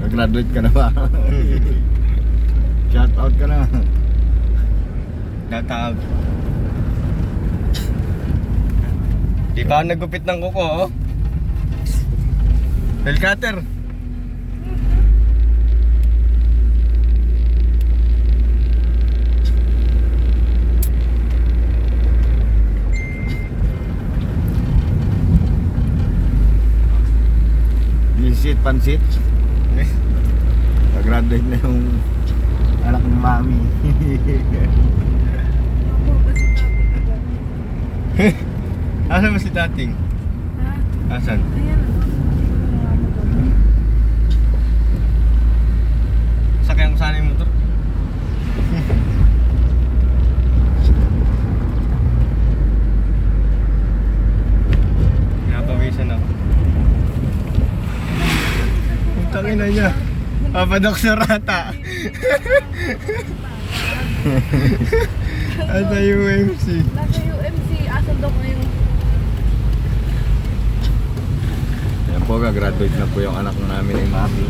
Graduate ka na ba? Shout out ka na. Shout out. Di pa ako nagupit ng kuko, oh. Bell cutter. Visit, pansit. Graduate na yung anak ng mami. Asan ba si dating? Ha? Asan? Ayan. Sakyan ko sana yung motor. Pinapawisan ako. Tangin na niya. Papadoktor ata. At sa UMC. Nasa UMC, asan daw ngayon? Yan po, gagraduate na po yung anak namin ni mami.